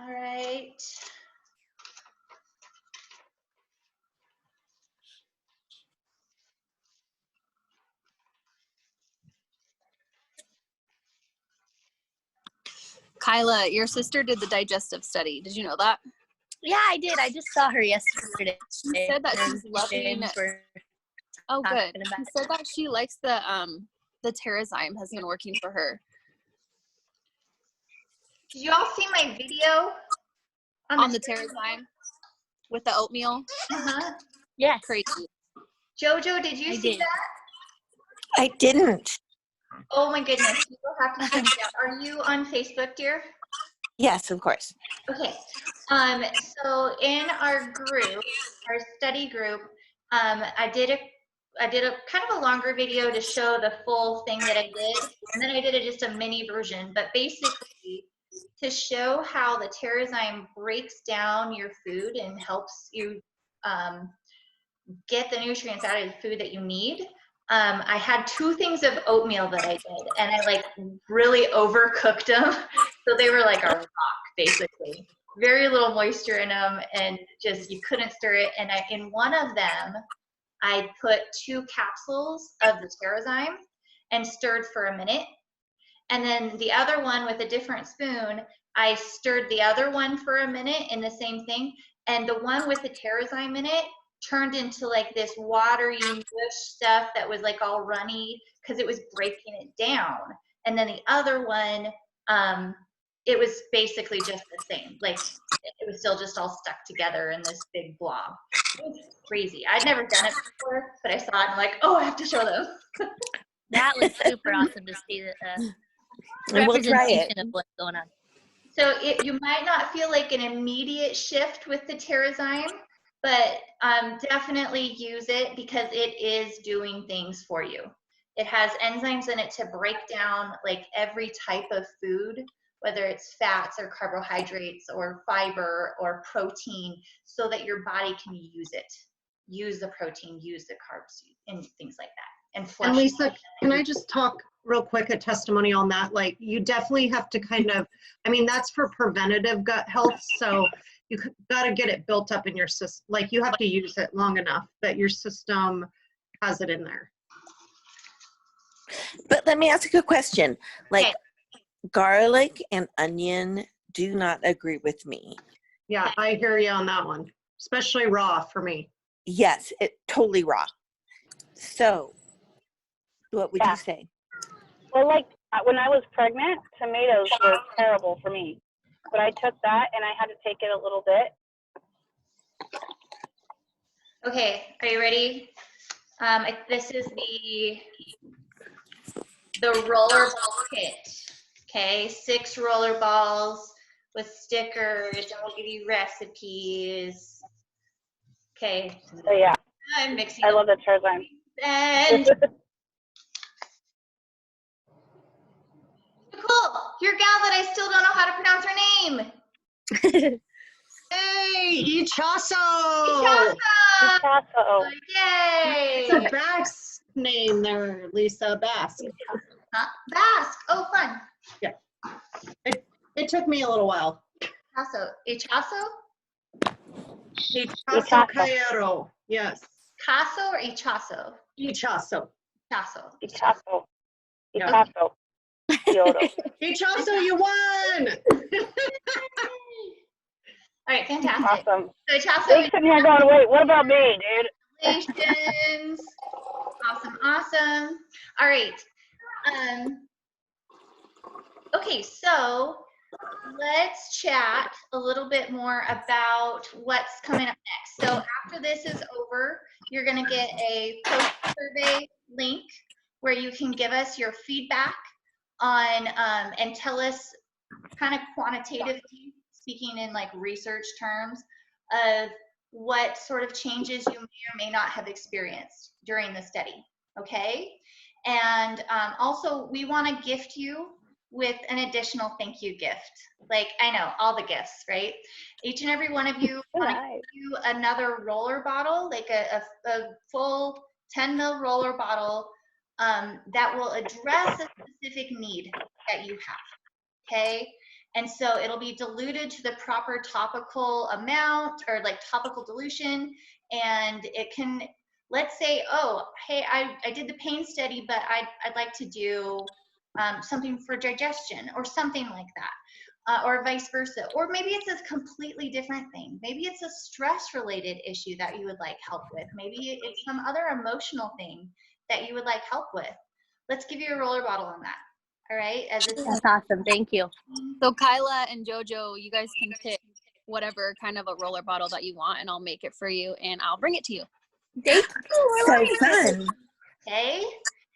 All right. Kyla, your sister did the digestive study. Did you know that? Yeah, I did. I just saw her yesterday. She said that she's loving. Oh, good. She said that she likes the Terrazyme has been working for her. Did you all see my video on the Terrazyme with the oatmeal? Yes. Crazy. Jojo, did you see that? I didn't. Oh my goodness, you will have to check it out. Are you on Facebook, dear? Yes, of course. Okay. So in our group, our study group, I did a kind of a longer video to show the full thing that I did, and then I did just a mini version. But basically, to show how the Terrazyme breaks down your food and helps you get the nutrients out of the food that you need. I had 2 things of oatmeal that I did, and I like really overcooked them, so they were like a rock basically. Very little moisture in them, and just you couldn't stir it. And in one of them, I put 2 capsules of the Terrazyme and stirred for a minute. And then the other one with a different spoon, I stirred the other one for a minute in the same thing. And the one with the Terrazyme in it turned into like this watery mush stuff that was like all runny because it was breaking it down. And then the other one, it was basically just the same. Like it was still just all stuck together in this big blob. It was crazy. I'd never done it before, but I saw it and I'm like, oh, I have to show them. That was super awesome to see the And we'll try it. representation of what's going on. So you might not feel like an immediate shift with the Terrazyme, but definitely use it because it is doing things for you. It has enzymes in it to break down like every type of food, whether it's fats or carbohydrates or fiber or protein, so that your body can use it. Use the protein, use the carbs, and things like that. And Lisa, can I just talk real quick, a testimony on that? Like, you definitely have to kind of, I mean, that's for preventative gut health. So you got to get it built up in your system. Like, you have to use it long enough that your system has it in there. But let me ask you a question. Like, garlic and onion do not agree with me. Yeah, I hear you on that one, especially raw for me. Yes, it totally raw. So, what would you say? Well, like when I was pregnant, tomatoes were terrible for me. But I took that and I had to take it a little bit. Okay, are you ready? This is the roller ball kit. Okay, 6 roller balls with stickers, and we'll give you recipes. Okay. So yeah, I'm mixing. I love the Terrazyme. And Nicole, your gal that I still don't know how to pronounce her name. Hey, Ichaso! Picasso. Yay! It's a Basque name there, Lisa. Basque. Huh? Basque. Oh, fun. Yeah. It took me a little while. Ichaso. Ichaso? Ichaso Caero. Yes. Caso or Ichaso? Ichaso. Ichaso. Picasso. Yeah. Picasso. Kyoto. Ichaso, you won! All right, fantastic. Awesome. So Ichaso, They're sitting here going, wait, what about me, dude? congratulations. Awesome, awesome. All right. Okay, so let's chat a little bit more about what's coming up next. So after this is over, you're going to get a post survey link where you can give us your feedback on and tell us kind of quantitatively, speaking in like research terms, of what sort of changes you may or may not have experienced during the study, okay? And also, we want to gift you with an additional thank you gift. Like, I know, all the gifts, right? Each and every one of you want to give you another roller bottle, like a full 10 ml roller bottle that will address a specific need that you have, okay? And so it'll be diluted to the proper topical amount, or like topical dilution. And it can, let's say, oh, hey, I did the pain study, but I'd like to do something for digestion or something like that, or vice versa. Or maybe it's a completely different thing. Maybe it's a stress-related issue that you would like help with. Maybe it's some other emotional thing that you would like help with. Let's give you a roller bottle on that. All right? As it's That's awesome. Thank you. So Kyla and Jojo, you guys can pick whatever kind of a roller bottle that you want, and I'll make it for you, and I'll bring it to you. Thank you. So fun. okay.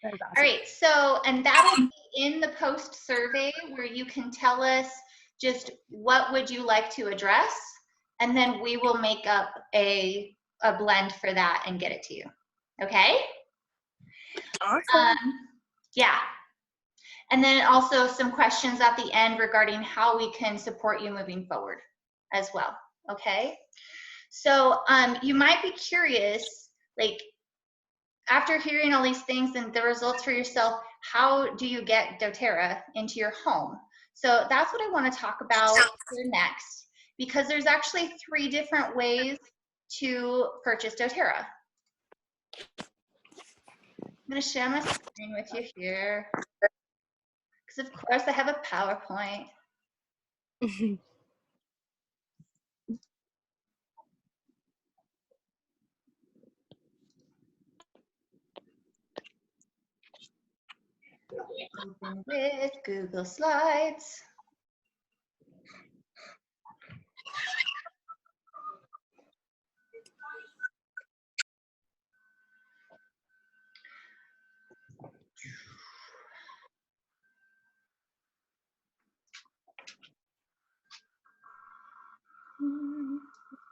That's awesome. All right, so, and that'll be in the post survey where you can tell us just what would you like to address, and then we will make up a blend for that and get it to you. Okay? Awesome. Yeah. And then also some questions at the end regarding how we can support you moving forward as well. Okay? So you might be curious, like, after hearing all these things and the results for yourself, how do you get doTERRA into your home? So that's what I want to talk about here next, because there's actually 3 different ways to purchase doTERRA. I'm going to share my screen with you here, because of course I have a PowerPoint. Open with Google Slides.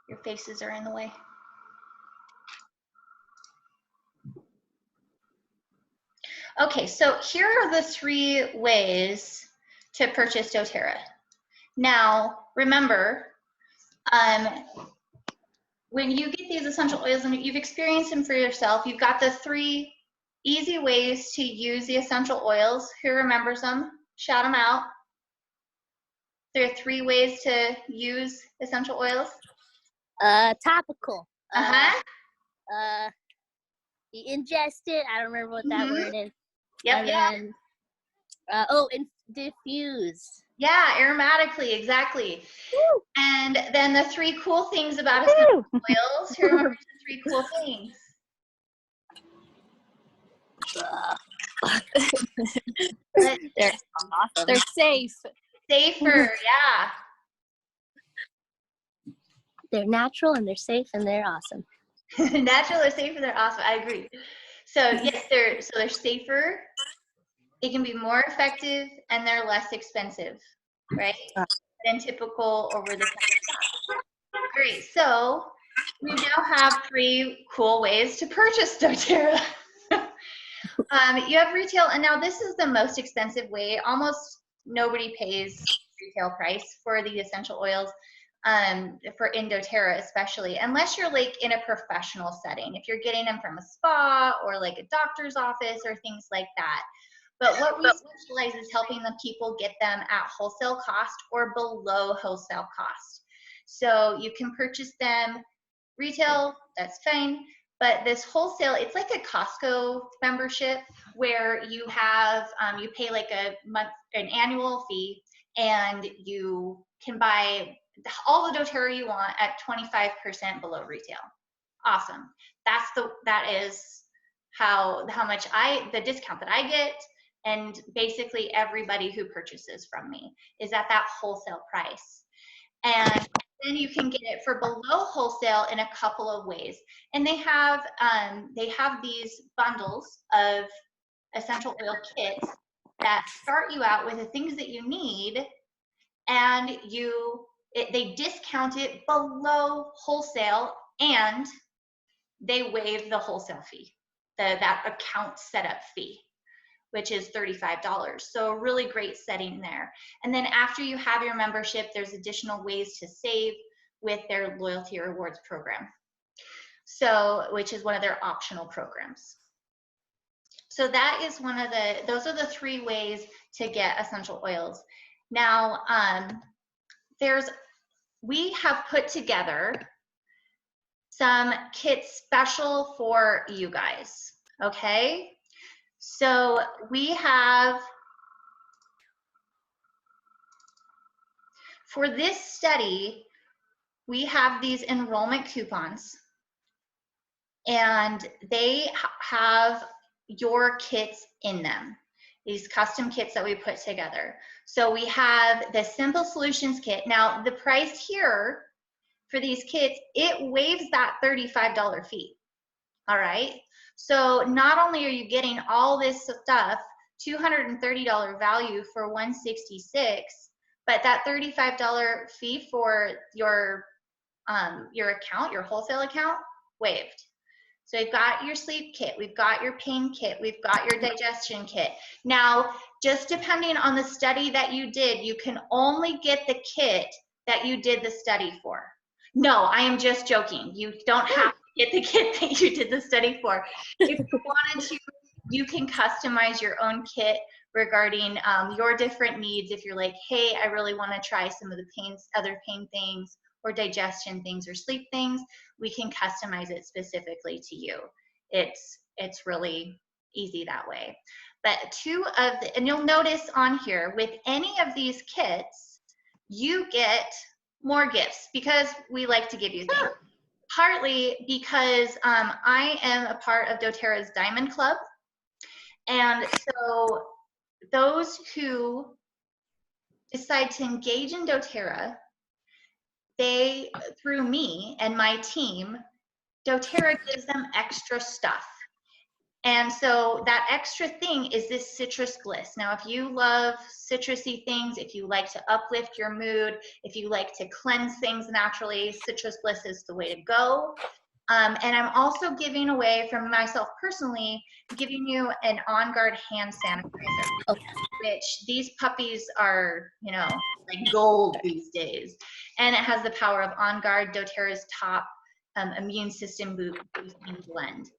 Your faces are in the way. Okay, so here are the 3 ways to purchase doTERRA. Now, remember, when you get these essential oils and you've experienced them for yourself, you've got the 3 easy ways to use the essential oils. Who remembers them? Shout them out. There are 3 ways to use essential oils. Topical. Uh-huh. You ingest it. I don't remember what that word is. Yep, And yep. then, and diffuse. Yeah, aromatically, exactly. Woo. And then the 3 cool things about essential oils. Who remembers the 3 cool things? They're awesome. They're safe. Safer, yeah. They're natural and they're safe and they're awesome. Natural, they're safer, they're awesome. I agree. So yes, they're safer. They can be more effective, and they're less expensive, right? Than typical over-the-counter stuff. Great. So we now have 3 cool ways to purchase doTERRA. You have retail, and now this is the most expensive way. Almost nobody pays retail price for the essential oils, for doTERRA especially, unless you're like in a professional setting. If you're getting them from a spa or like a doctor's office or things like that. But what we specialize is helping the people get them at wholesale cost or below wholesale cost. So you can purchase them retail, that's fine. But this wholesale, it's like a Costco membership where you have, you pay like an annual fee, and you can buy all the doTERRA you want at 25% below retail. Awesome. That is how much the discount that I get, and basically everybody who purchases from me is at that wholesale price. And then you can get it for below wholesale in a couple of ways. And they have these bundles of essential oil kits that start you out with the things that you need, and they discount it below wholesale, and they waive the wholesale fee, that account setup fee, which is $35. So a really great setting there. And then after you have your membership, there's additional ways to save with their loyalty rewards program. So, which is one of their optional programs. So that is those are the 3 ways to get essential oils. Now, we have put together some kits special for you guys, okay? So we have, for this study, we have these enrollment coupons, and they have your kits in them, these custom kits that we put together. So we have the Simple Solutions kit. Now, the price here for these kits, it waives that $35 fee, all right? So not only are you getting all this stuff, $230 value for $166, but that $35 fee for your account, your wholesale account, waived. So we've got your sleep kit, we've got your pain kit, we've got your digestion kit. Now, just depending on the study that you did, you can only get the kit that you did the study for. No, I am just joking. You don't have to get the kit that you did the study for. If you wanted to, you can customize your own kit regarding your different needs. If you're like, hey, I really want to try some of the other pain things or digestion things or sleep things, we can customize it specifically to you. It's really easy that way. But and you'll notice on here, with any of these kits, you get more gifts because we like to give you things. Partly because I am a part of doTERRA's Diamond Club. And so those who decide to engage in doTERRA, they, through me and my team, doTERRA gives them extra stuff. And so that extra thing is this citrus bliss. Now, if you love citrusy things, if you like to uplift your mood, if you like to cleanse things naturally, citrus bliss is the way to go. And I'm also giving away, from myself personally, giving you an On Guard hand sanitizer, which these puppies are, you know, like gold these days. And it has the power of On Guard, doTERRA's top immune system boosting blend.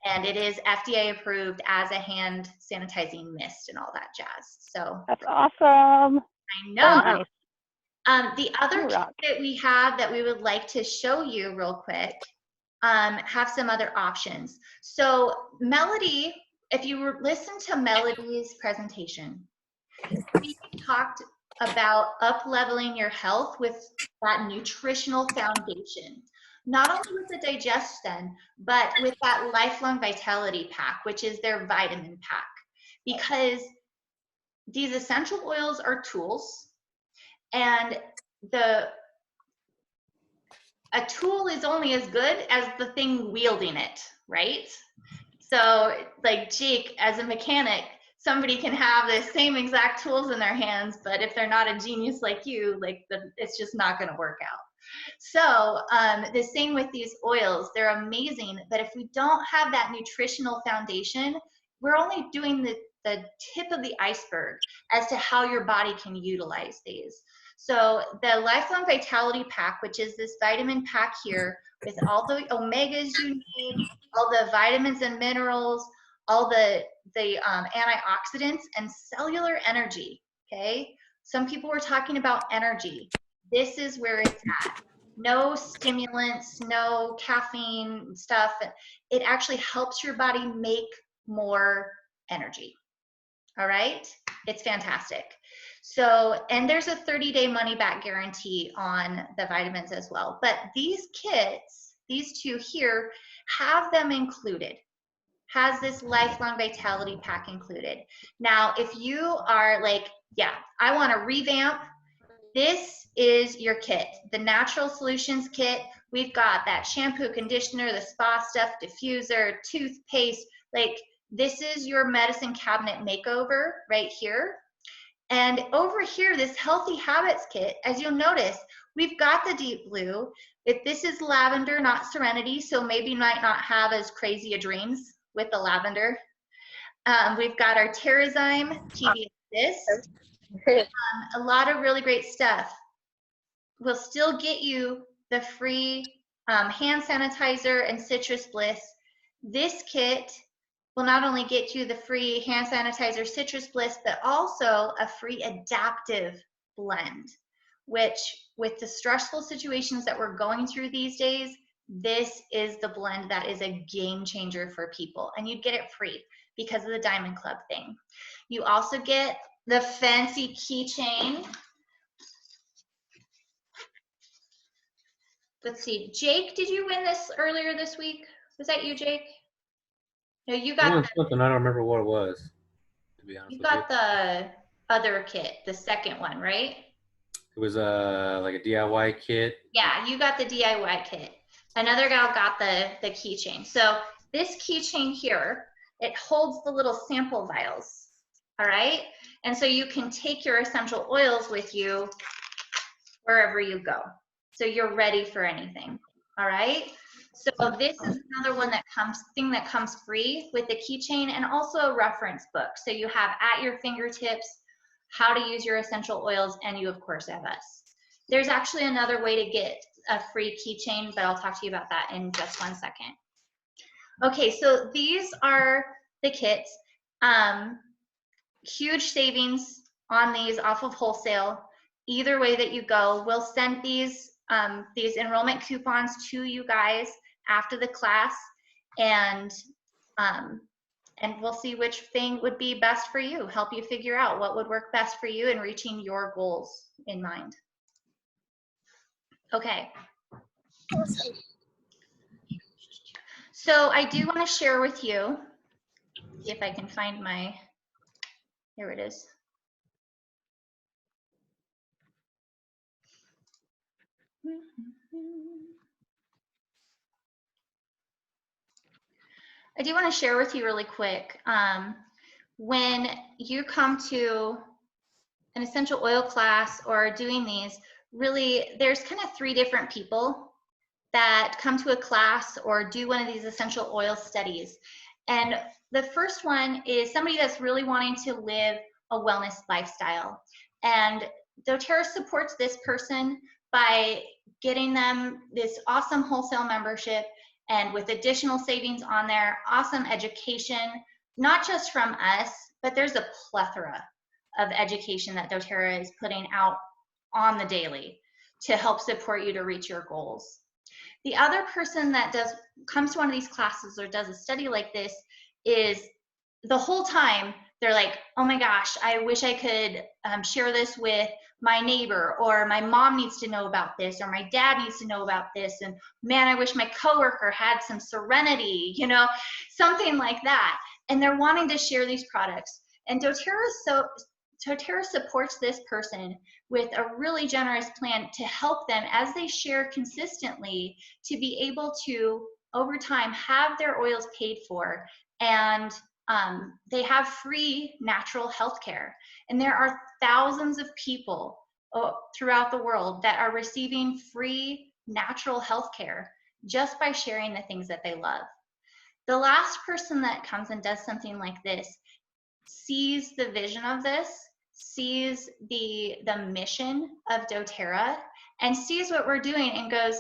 And it is FDA approved as a hand sanitizing mist and all that jazz. So That's awesome. I know. So nice. The other kit that we have that we would like to show you real quick have some other options. So Melody, if you listen to Melody's presentation, we talked about up-leveling your health with that nutritional foundation. Not only with the Digestion, but with that Lifelong Vitality Pack, which is their vitamin pack. Because these essential oils are tools, and a tool is only as good as the thing wielding it, right? So like Jake, as a mechanic, somebody can have the same exact tools in their hands, but if they're not a genius like you, it's just not gonna work out. So the same with these oils, they're amazing, but if we don't have that nutritional foundation, we're only doing the tip of the iceberg as to how your body can utilize these. So the Lifelong Vitality Pack, which is this vitamin pack here with all the omegas you need, all the vitamins and minerals, all the antioxidants and cellular energy, okay? Some people were talking about energy. This is where it's at. No stimulants, no caffeine stuff. It actually helps your body make more energy. All right? It's fantastic. So, and there's a 30-day money-back guarantee on the vitamins as well. But these kits, these two here, have them included. Has this Lifelong Vitality Pack included. Now, if you are like, yeah, I want to revamp, this is your kit, the Natural Solutions kit. We've got that shampoo, conditioner, the spa stuff, diffuser, toothpaste. Like, this is your medicine cabinet makeover right here. And over here, this Healthy Habits kit, as you'll notice, we've got the deep blue. If this is lavender, not serenity, so maybe you might not have as crazy a dreams with the lavender. We've got our Terrazyme TB Assist. A lot of really great stuff. We'll still get you the free hand sanitizer and citrus bliss. This kit will not only get you the free hand sanitizer citrus bliss, but also a free adaptive blend, which with the stressful situations that we're going through these days, this is the blend that is a game changer for people. And you get it free because of the Diamond Club thing. You also get the fancy keychain. Let's see, Jake, did you win this earlier this week? Was that you, Jake? No, you got something. I don't remember what it was, to be honest you with got the other kit, the second one, right? It was like a DIY kit. Yeah, you got the DIY kit. Another gal got the keychain. So this keychain here, it holds the little sample vials, all right? And so you can take your essential oils with you wherever you go. So you're ready for anything, all right? So this is another one that comes free with the keychain, and also a reference book. So you have at your fingertips how to use your essential oils, and you of course have us. There's actually another way to get a free keychain, but I'll talk to you about that in just 1 second. Okay, so these are the kits. Huge savings on these off of wholesale. Either way that you go, we'll send these enrollment coupons to you guys after the class, and we'll see which thing would be best for you, help you figure out what would work best for you in reaching your goals in mind. Okay. So I do want to share with you, see if I can find my, here it is. I do want to share with you really quick. When you come to an essential oil class or doing these, really there's kind of 3 different people that come to a class or do one of these essential oil studies. And the first one is somebody that's really wanting to live a wellness lifestyle. And doTERRA supports this person by getting them this awesome wholesale membership, and with additional savings on there, awesome education, not just from us, but there's a plethora of education that doTERRA is putting out on the daily to help support you to reach your goals. The other person that comes to one of these classes or does a study like this is the whole time they're like, oh my gosh, I wish I could share this with my neighbor, or my mom needs to know about this, or my dad needs to know about this, and man, I wish my coworker had some Serenity, you know, something like that. And they're wanting to share these products. And doTERRA supports this person with a really generous plan to help them as they share consistently to be able to, over time, have their oils paid for, and they have free natural health care. And there are thousands of people throughout the world that are receiving free natural health care just by sharing the things that they love. The last person that comes and does something like this sees the vision of this, sees the mission of doTERRA, and sees what we're doing and goes,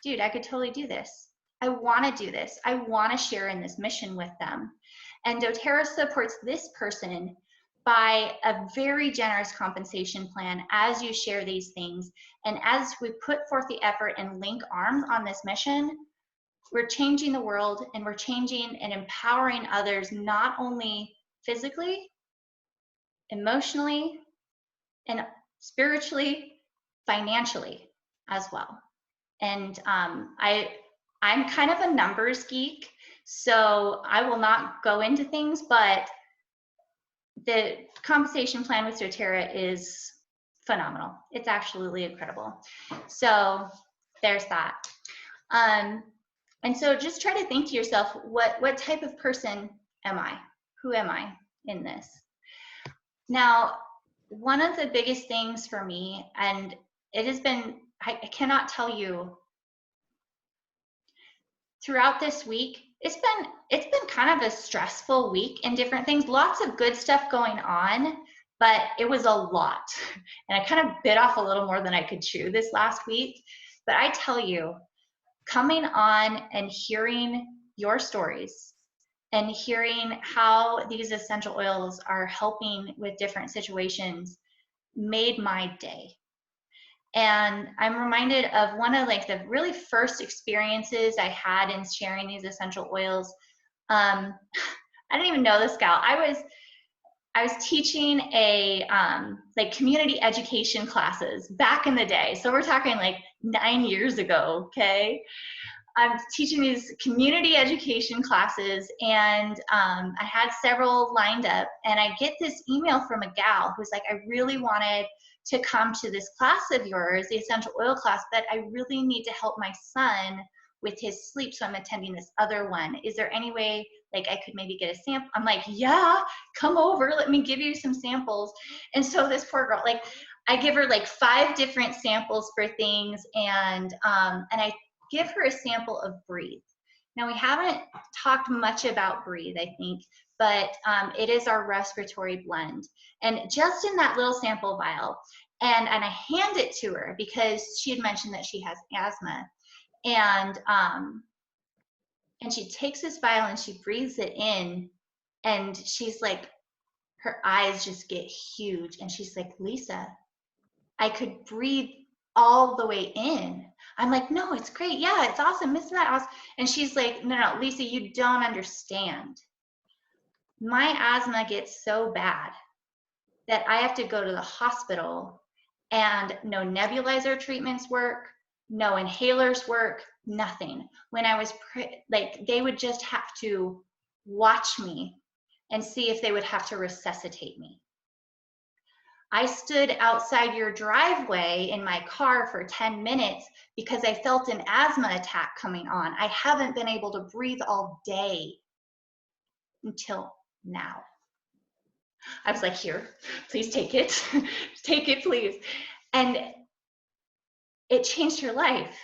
dude, I could totally do this. I want to do this. I want to share in this mission with them. And doTERRA supports this person by a very generous compensation plan as you share these things. And as we put forth the effort and link arms on this mission, we're changing the world, and we're changing and empowering others, not only physically, emotionally, and spiritually, financially as well. And I'm kind of a numbers geek, so I will not go into things, but the compensation plan with doTERRA is phenomenal. It's absolutely incredible. So there's that. And so just try to think to yourself, what type of person am I? Who am I in this? Now, one of the biggest things for me, and it has been, I cannot tell you, throughout this week, it's been kind of a stressful week in different things, lots of good stuff going on, but it was a lot. And I kind of bit off a little more than I could chew this last week. But I tell you, coming on and hearing your stories and hearing how these essential oils are helping with different situations made my day. And I'm reminded of one of like the really first experiences I had in sharing these essential oils. I didn't even know this gal. I was teaching a like community education classes back in the day. So we're talking like 9 years ago, okay? I'm teaching these community education classes, and I had several lined up, and I get this email from a gal who's like, I really wanted to come to this class of yours, the essential oil class, but I really need to help my son with his sleep, so I'm attending this other one. Is there any way like I could maybe get a sample? I'm like, yeah, come over, let me give you some samples. And so this poor girl, like I give her like 5 different samples for things, and I give her a sample of Breathe. Now we haven't talked much about Breathe, I think, but it is our respiratory blend. And just in that little sample vial, and I hand it to her because she had mentioned that she has asthma. And she takes this vial and she breathes it in, and she's like, her eyes just get huge, and she's like, Lisa, I could breathe all the way in. I'm like, no, it's great. Yeah, it's awesome. Isn't that awesome? And she's like, no, Lisa, you don't understand. My asthma gets so bad that I have to go to the hospital, and no nebulizer treatments work, no inhalers work, nothing. When I was like, they would just have to watch me and see if they would have to resuscitate me. I stood outside your driveway in my car for 10 minutes because I felt an asthma attack coming on. I haven't been able to breathe all day until now. I was like, here, please take it. Take it, please. And it changed her life.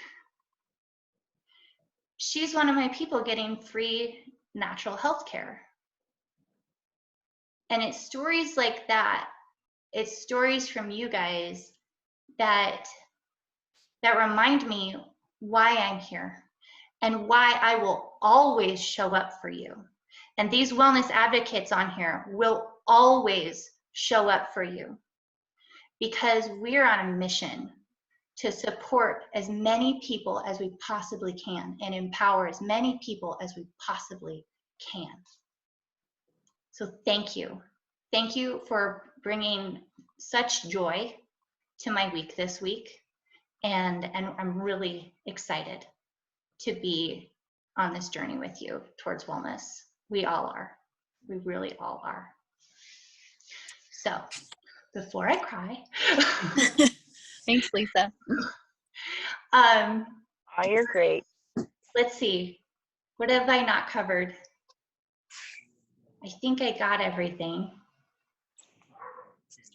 She's one of my people getting free natural health care. And it's stories like that. It's stories from you guys that remind me why I'm here and why I will always show up for you. And these wellness advocates on here will always show up for you, because we're on a mission to support as many people as we possibly can and empower as many people as we possibly can. So thank you. Thank you for bringing such joy to my week this week. And I'm really excited to be on this journey with you towards wellness. We all are. We really all are. So before I cry. Thanks, Lisa. Oh, you're great. Let's see. What have I not covered? I think I got everything.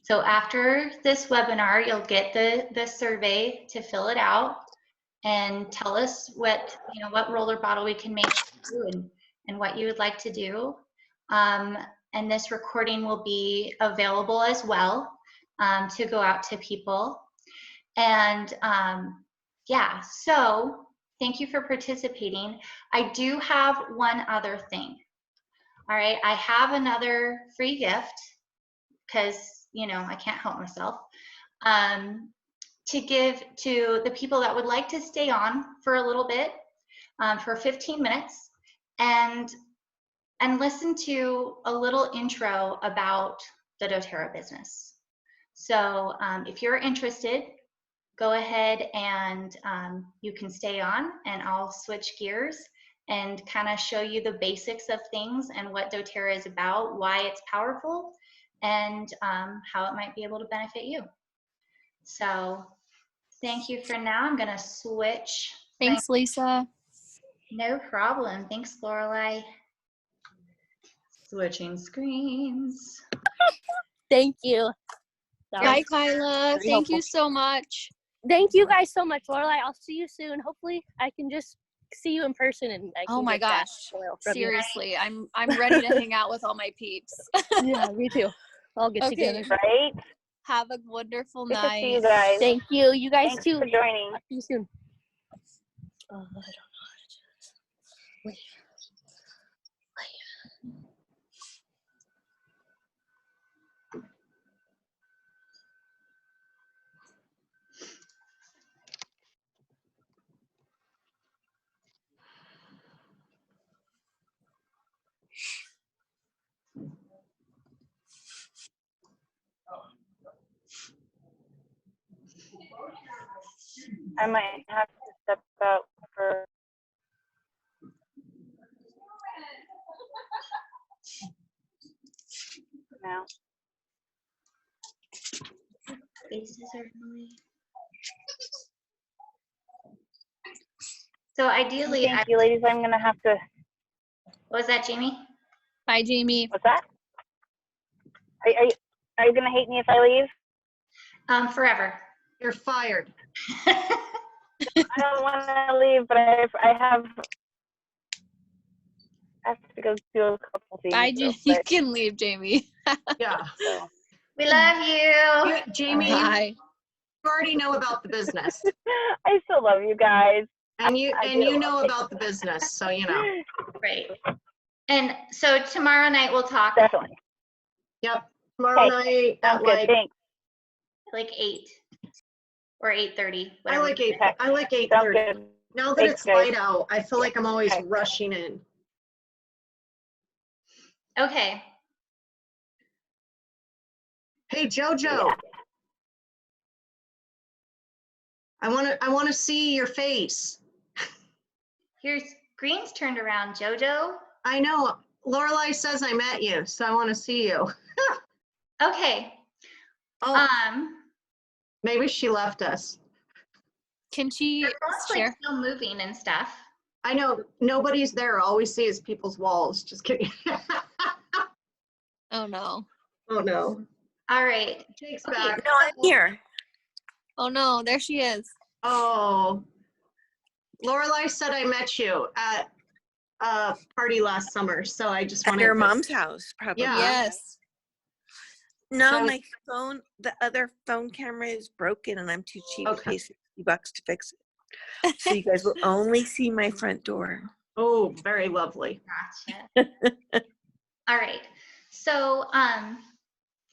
So after this webinar, you'll get the survey to fill it out and tell us what roller bottle we can make for you and what you would like to do. And this recording will be available as well to go out to people. And yeah, so thank you for participating. I do have one other thing. All right, I have another free gift because, I can't help myself, to give to the people that would like to stay on for a little bit, for 15 minutes, and listen to a little intro about the doTERRA business. So if you're interested, go ahead and you can stay on, and I'll switch gears and kind of show you the basics of things and what doTERRA is about, why it's powerful, and how it might be able to benefit you. So thank you for now. I'm going to switch. Thanks, Lisa. No problem. Thanks, Lorelai. Switching screens. Thank you. Bye, Kyla. very Thank you helpful. so much. Thank you guys so much, Lorelai. I'll see you soon. Hopefully, I can just see you in person and I can Oh my get that gosh. oil from you. Seriously, I'm ready to hang out with all my peeps. Yeah, me too. I'll get Okay. together. Right? Have a wonderful Good to see you night. guys. Thank you. You guys Thanks too. for joining. See you soon. I don't know how to do this. Wait. I might have to step out for. Now. Faces are really. So ideally, Thank you, ladies. I'm gonna have to. What was that, Jamie? Bye, Jamie. What's that? Are you gonna hate me if I leave? Forever. You're fired. I don't want to leave, but I have to go do a couple things. Bye, real Jamie. You quick, can leave, Jamie. Yeah. so. We love you. Jamie, Bye. you already know about the business. I still love you guys. And you I do. know about the business, so you know. Great. And so tomorrow night we'll talk Definitely. Yep. Tomorrow night at Sounds good. Thanks. like 8 or 8:30. I like 8. Okay. I like Sounds 8:30. good. Now that Thanks, it's guys. light out, I feel like I'm always Okay. rushing in. Okay. Hey Jojo, Yeah. I want to see your face. Your screen's turned around, Jojo. I know. Lorelai says I met you, so I want to see you. Okay. Oh, maybe she left us. Can she They're both share? like still moving and stuff. I know nobody's there. All we see is people's walls. Just kidding. Oh, no. Oh no. All right. Takes Okay. back. No, I'm here. Oh, no. There she is. Oh. Lorelai said I met you at a party last summer, so I just At wanted your to. mom's house, probably. Yeah. Yes. No, So- my phone, the other phone camera is broken and I'm too cheap to Okay. pay $60 to fix it. So you guys will only see my front door. Oh, very lovely. Gotcha. All right. So,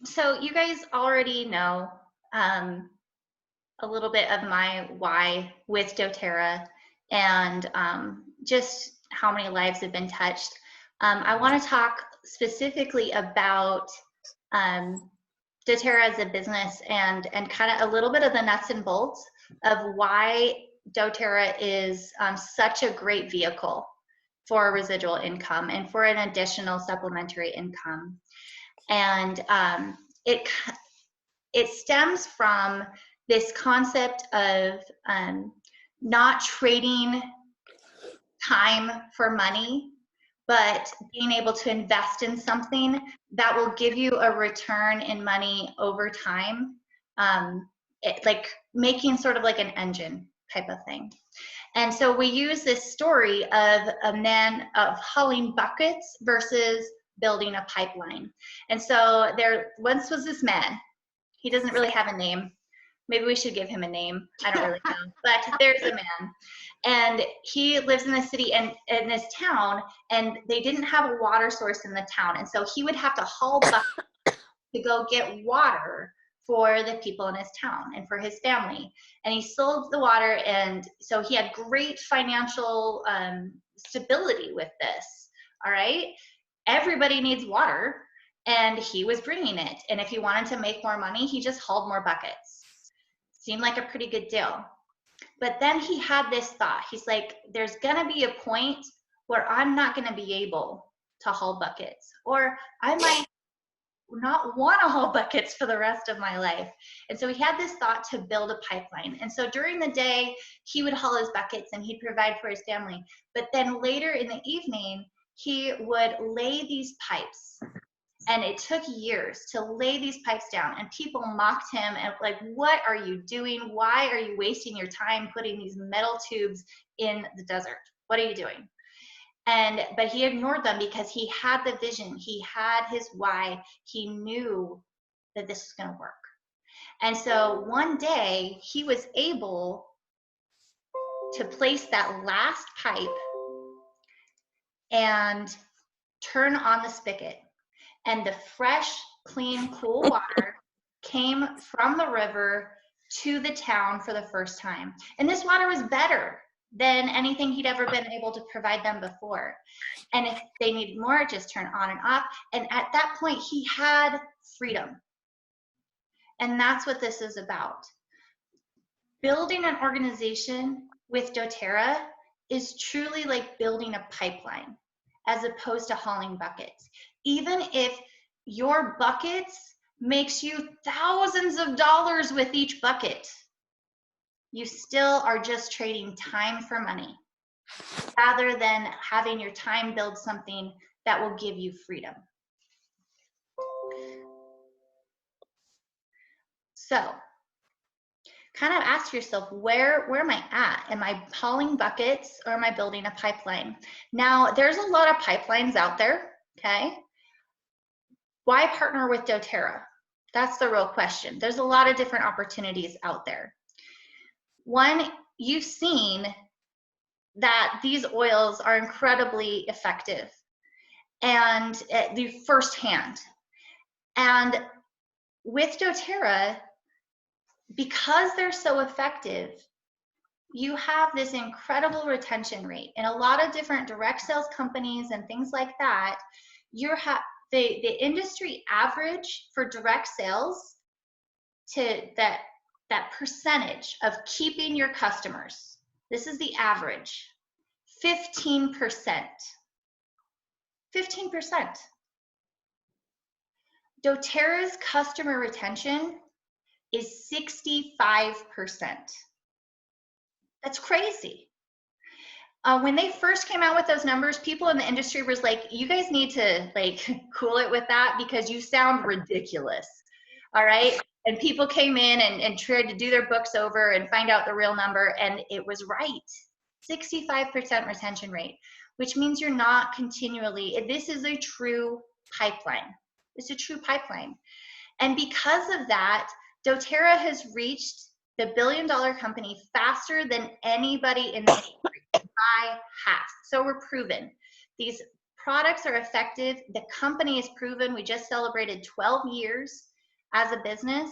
so you guys already know a little bit of my why with doTERRA and just how many lives have been touched. I want to talk specifically about doTERRA as a business and kind of a little bit of the nuts and bolts of why doTERRA is such a great vehicle for residual income and for an additional supplementary income. And it stems from this concept of not trading time for money, but being able to invest in something that will give you a return in money over time, like making sort of like an engine type of thing. And so we use this story of a man of hauling buckets versus building a pipeline. And so there once was this man. He doesn't really have a name. Maybe we should give him a name. I don't really know. But there's a man. And he lives in the city and in this town, and they didn't have a water source in the town. And so he would have to haul buckets to go get water for the people in his town and for his family. And he sold the water, and so he had great financial stability with this. All right? Everybody needs water, and he was bringing it. And if he wanted to make more money, he just hauled more buckets. Seemed like a pretty good deal. But then he had this thought. He's like, there's gonna be a point where I'm not gonna be able to haul buckets, or I might not want to haul buckets for the rest of my life. And so he had this thought to build a pipeline. And so during the day, he would haul his buckets and he'd provide for his family. But then later in the evening, he would lay these pipes. And it took years to lay these pipes down, and people mocked him and like, what are you doing? Why are you wasting your time putting these metal tubes in the desert? What are you doing? But he ignored them because he had the vision. He had his why. He knew that this was going to work. And so one day he was able to place that last pipe and turn on the spigot. And the fresh, clean, cool water came from the river to the town for the first time. And this water was better than anything he'd ever been able to provide them before. And if they needed more, just turn on and off. And at that point, he had freedom. And that's what this is about. building an organization with doTERRA is truly like building a pipeline as opposed to hauling buckets. Even if your buckets makes you thousands of dollars with each bucket, you still are just trading time for money rather than having your time build something that will give you freedom. So kind of ask yourself, where am I at? Am I hauling buckets or am I building a pipeline? Now, there's a lot of pipelines out there, okay? Why partner with doTERRA? That's the real question. There's a lot of different opportunities out there. One, you've seen that these oils are incredibly effective and the firsthand. And with doTERRA, because they're so effective, you have this incredible retention rate. In a lot of different direct sales companies and things like that, the industry average for direct sales to that percentage of keeping your customers, this is the average, 15%. 15%. doTERRA's customer retention is 65%. That's crazy. When they first came out with those numbers, people in the industry was like, you guys need to like cool it with that because you sound ridiculous. All right. And people came in and tried to do their books over and find out the real number, and it was right. 65% retention rate, which means you're not continually, this is a true pipeline. It's a true pipeline. And because of that, doTERRA has reached the billion-dollar company faster than anybody in the industry by half. So we're proven. These products are effective. The company is proven. We just celebrated 12 years as a business,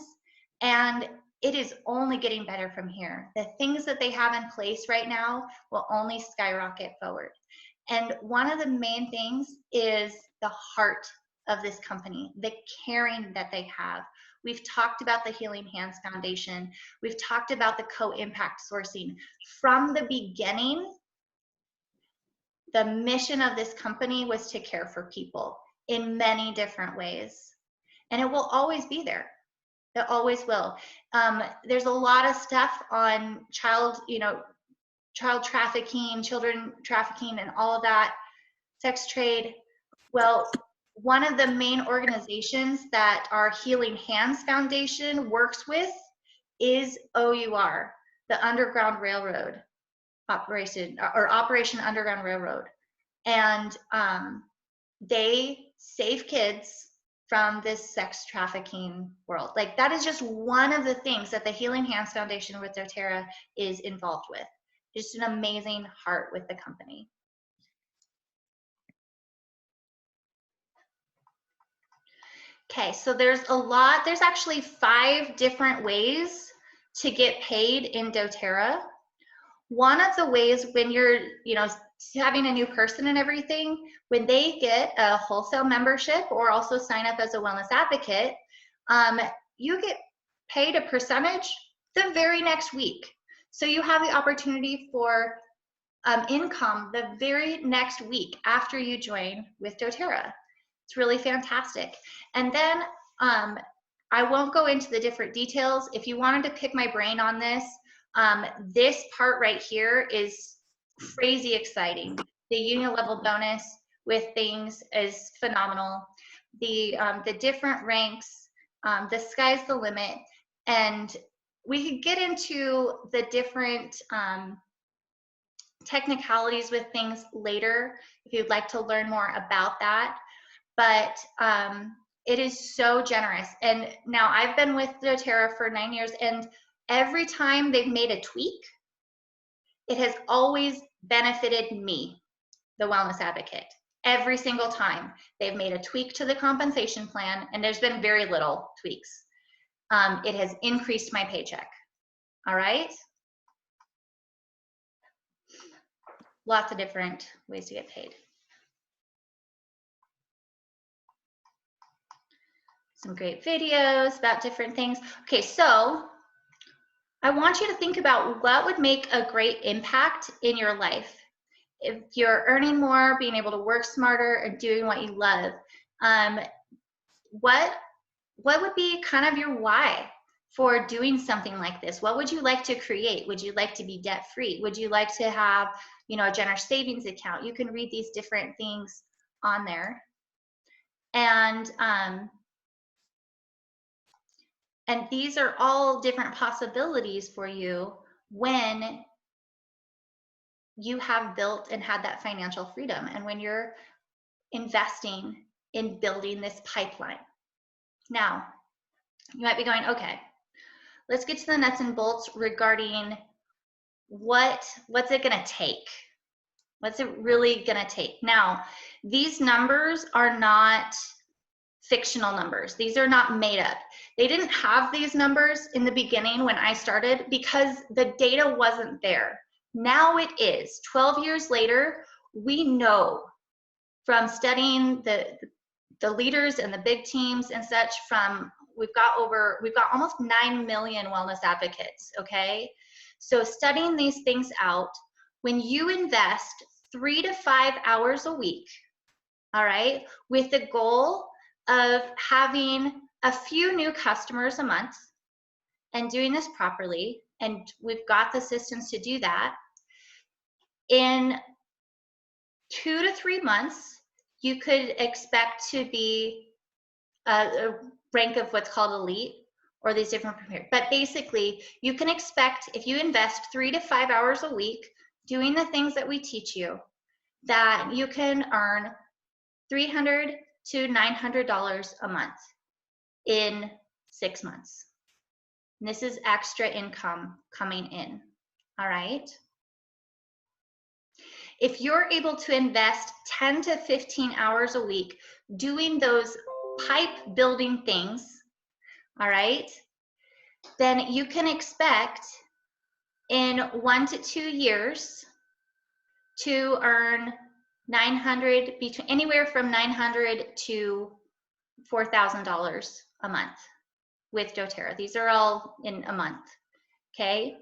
and it is only getting better from here. The things that they have in place right now will only skyrocket forward. And one of the main things is the heart of this company, the caring that they have. We've talked about the Healing Hands Foundation. We've talked about the co-impact sourcing. From the beginning, the mission of this company was to care for people in many different ways. And it will always be there. It always will. There's a lot of stuff on child trafficking, children trafficking, and all of that, sex trade. Well, one of the main organizations that our Healing Hands Foundation works with is OUR, the Underground Railroad Operation, or Operation Underground Railroad. And they save kids from this sex trafficking world. Like, that is just one of the things that the Healing Hands Foundation with doTERRA is involved with. Just an amazing heart with the company. Okay, so there's actually 5 different ways to get paid in doTERRA. One of the ways, when you're, having a new person and everything, when they get a wholesale membership or also sign up as a wellness advocate, you get paid a percentage the very next week. So you have the opportunity for income the very next week after you join with doTERRA. It's really fantastic. And then I won't go into the different details. If you wanted to pick my brain on this, this part right here is crazy exciting. The union level bonus with things is phenomenal. The different ranks, the sky's the limit. And we could get into the different technicalities with things later if you'd like to learn more about that. But it is so generous. And now I've been with doTERRA for 9 years, and every time they've made a tweak, it has always benefited me, the wellness advocate. Every single time they've made a tweak to the compensation plan, and there's been very little tweaks. It has increased my paycheck. All right? Lots of different ways to get paid. Some great videos about different things. Okay, so I want you to think about what would make a great impact in your life. If you're earning more, being able to work smarter, and doing what you love, what would be kind of your why for doing something like this? What would you like to create? Would you like to be debt free? Would you like to have, you know, a generous savings account? You can read these different things on there. And these are all different possibilities for you when you have built and had that financial freedom, and when you're investing in building this pipeline. Now, you might be going, okay, let's get to the nuts and bolts regarding what's it gonna take? What's it really gonna take? Now, these numbers are not fictional numbers. These are not made up. They didn't have these numbers in the beginning when I started because the data wasn't there. Now it is. 12 years later, we know from studying the leaders and the big teams and such, from we've got almost 9 million wellness advocates, okay? So studying these things out, when you invest 3 to 5 hours a week, all right, with the goal of having a few new customers a month and doing this properly, and we've got the systems to do that, in 2 to 3 months, you could expect to be a rank of what's called elite, or these different premier. But basically, you can expect, if you invest 3 to 5 hours a week doing the things that we teach you, that you can earn $300 to $900 a month in 6 months. And this is extra income coming in, all right? If you're able to invest 10 to 15 hours a week doing those pipe building things, all right, then you can expect in 1 to 2 years to earn anywhere from $900 to $4,000 a month with doTERRA. These are all in a month, okay?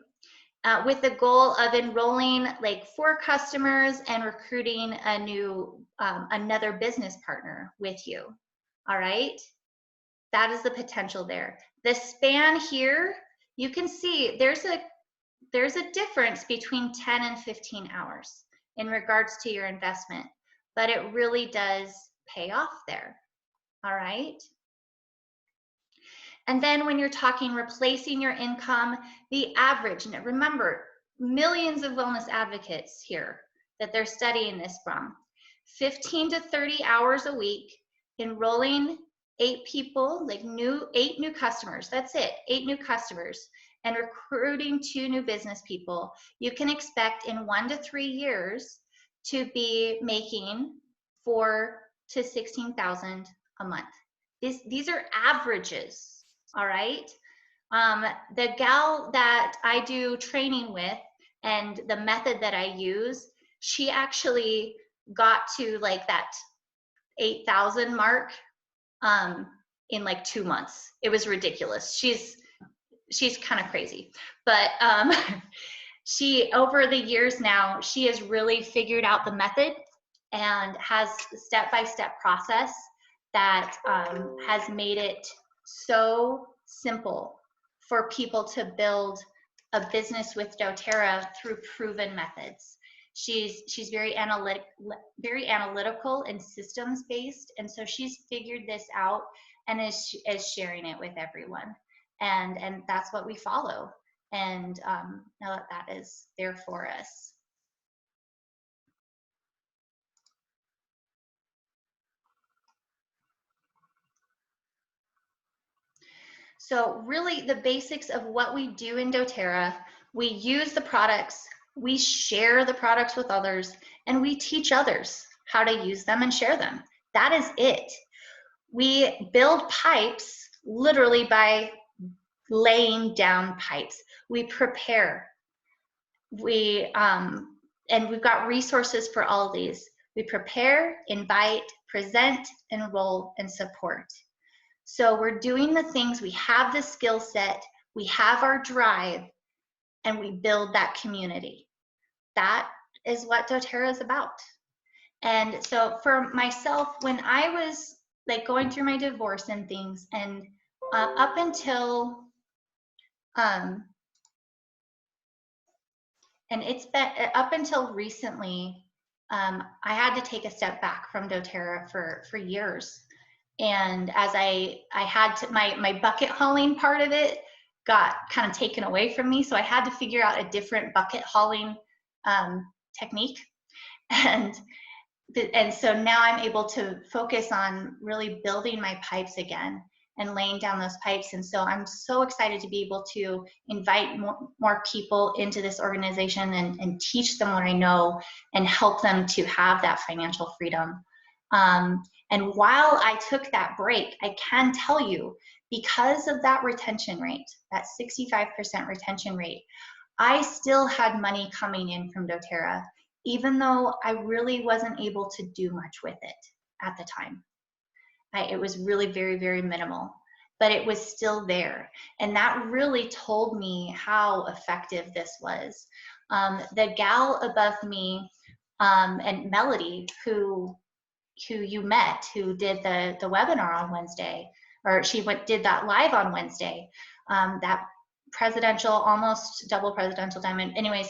With the goal of enrolling like 4 customers and recruiting a new, another business partner with you, all right? That is the potential there. The span here, you can see there's a difference between 10 and 15 hours in regards to your investment, but it really does pay off there, all right? And then when you're talking replacing your income, the average, and remember, millions of wellness advocates here that they're studying this from, 15 to 30 hours a week, enrolling 8 people, like 8 new customers, that's it, 8 new customers, and recruiting 2 new business people, you can expect in 1 to 3 years to be making $4,000 to $16,000 a month. These are averages. All right. The gal that I do training with and the method that I use, she actually got to like that 8,000 mark in like 2 months. It was ridiculous. She's kind of crazy, but she, over the years now, she has really figured out the method and has step-by-step process that has made it so simple for people to build a business with doTERRA through proven methods. She's very analytical and systems based, and so she's figured this out and is sharing it with everyone, and that's what we follow, and know that is there for us. So really the basics of what we do in doTERRA, we use the products, we share the products with others, and we teach others how to use them and share them. That is it. We build pipes literally by laying down pipes. We prepare. And we've got resources for all of these. We prepare, invite, present, enroll, and support. So we're doing the things, we have the skill set, we have our drive, and we build that community. That is what doTERRA is about. And so for myself, when I was like going through my divorce and things, and up until and it's been up until recently, I had to take a step back from doTERRA for years. And as I had to, my bucket hauling part of it got kind of taken away from me. So I had to figure out a different bucket hauling technique. And so now I'm able to focus on really building my pipes again and laying down those pipes. And so I'm so excited to be able to invite more people into this organization and teach them what I know and help them to have that financial freedom. And while I took that break, I can tell you, because of that retention rate, that 65% retention rate, I still had money coming in from doTERRA, even though I really wasn't able to do much with it at the time. It was really very, very minimal, but it was still there. And that really told me how effective this was. The gal above me, and Melody, who you met, who did the webinar on Wednesday, or she did that live on Wednesday, that presidential, almost double presidential diamond. Anyways,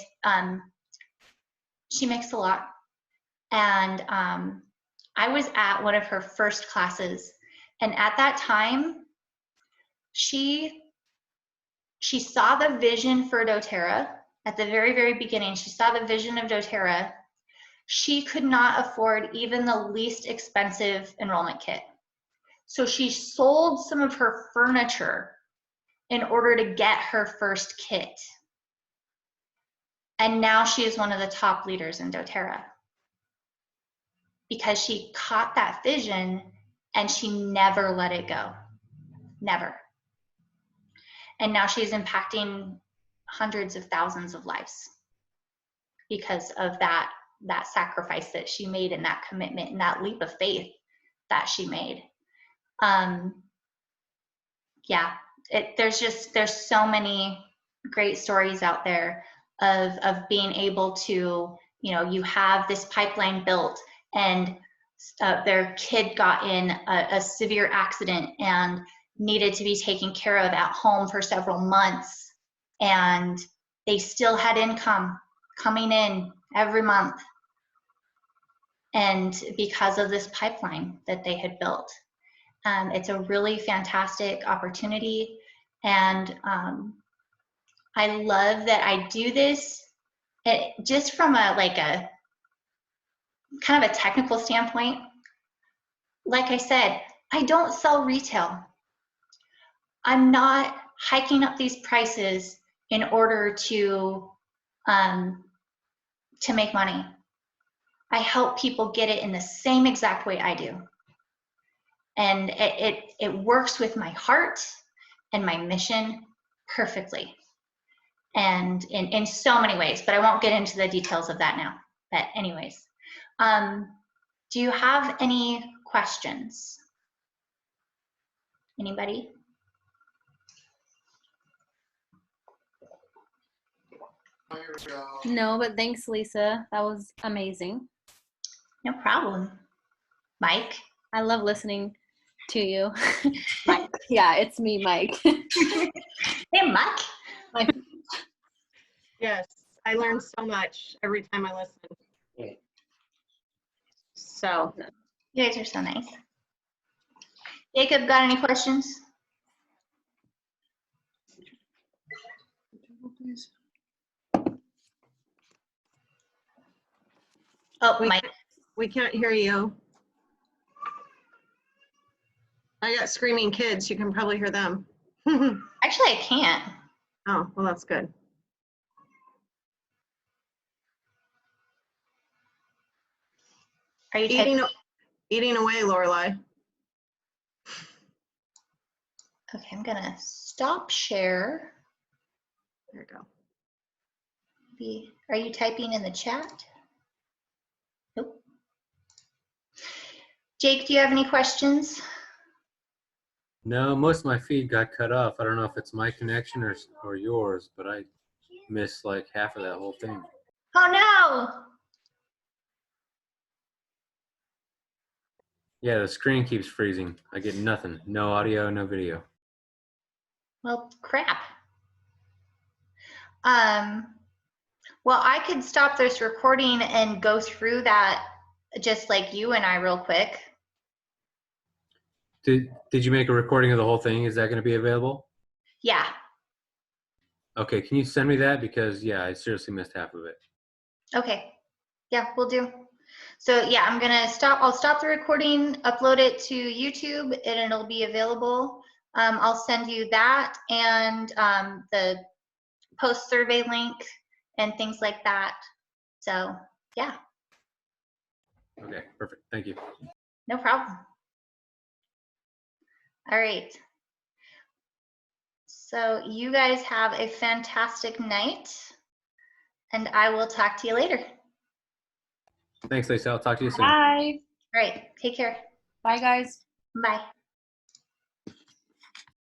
she makes a lot. And I was at one of her first classes, and at that time, she saw the vision for doTERRA. At the very, very beginning, she saw the vision of doTERRA. She could not afford even the least expensive enrollment kit. So she sold some of her furniture in order to get her first kit. And now she is one of the top leaders in doTERRA, because she caught that vision and she never let it go. Never. And now she's impacting hundreds of thousands of lives because of that sacrifice that she made, and that commitment and that leap of faith that she made. Yeah, there's so many great stories out there of being able to, you have this pipeline built, and their kid got in a severe accident and needed to be taken care of at home for several months, and they still had income coming in every month, and because of this pipeline that they had built. It's a really fantastic opportunity, and I love that I do this just from a kind of a technical standpoint. Like I said, I don't sell retail. I'm not hiking up these prices in order to make money. I help people get it in the same exact way I do. And it works with my heart and my mission perfectly. And in so many ways, but I won't get into the details of that now. But anyways, do you have any questions? Anybody? No, but thanks, Lisa. That was amazing. No problem. Mike? I love listening to you. Mike. Yeah, it's me, Mike. Hey, Mike. Mike. Yes, I learn so much every time I listen. So, You guys are so nice. Jacob, got any questions? Oh, Mike. we can't hear you. I got screaming kids. You can probably hear them. Actually, I can't. Oh, well, that's good. Are you typing? Eating away, Lorelai. Okay, I'm gonna stop share. There you go. Are you typing in the chat? Nope. Jake, do you have any questions? No, most of my feed got cut off. I don't know if it's my connection or yours, but missed like half of that whole thing. Oh no! Yeah, the screen keeps freezing. I get nothing. No audio, no video. Well, crap. Well, I could stop this recording and go through that just like you and I real quick. Did you make a recording of the whole thing? Is that going to be available? Yeah. Okay, can you send me that? Because, yeah, I seriously missed half of it. Okay. Yeah, we'll do. So yeah, I'll stop the recording, upload it to YouTube, and it'll be available. I'll send you that and the post survey link and things like that. So yeah, Okay, perfect. Thank you. no problem. All right. So you guys have a fantastic night, and I will talk to you later. Thanks, Lisa. I'll talk to you soon. Bye. All right, take care. Bye, guys. Bye.